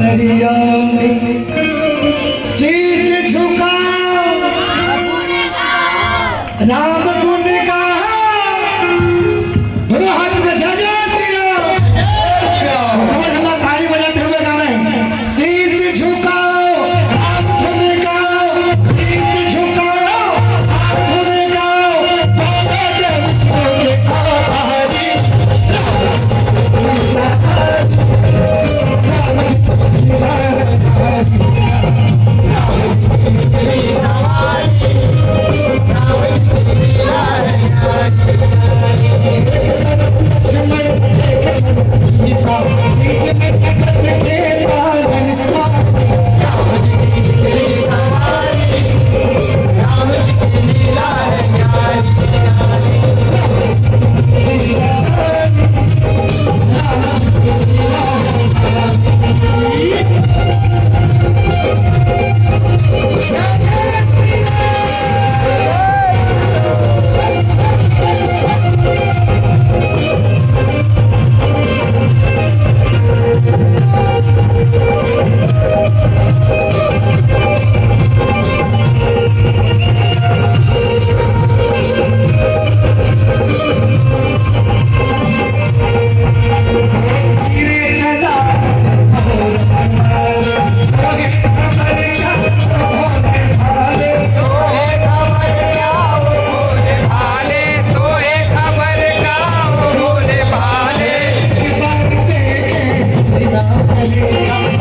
दरिया में शीश झुकाओ, राम गुण गाओ, दोनों हाथ में जय जय श्री राम। समझ लो, ताली बजाते हुए गा रहे हैं। शीश झुकाओ, राम गुण गाओ, शीश झुकाओ, राम गुण गाओ, बाबा जय विष्णु के हरि Hare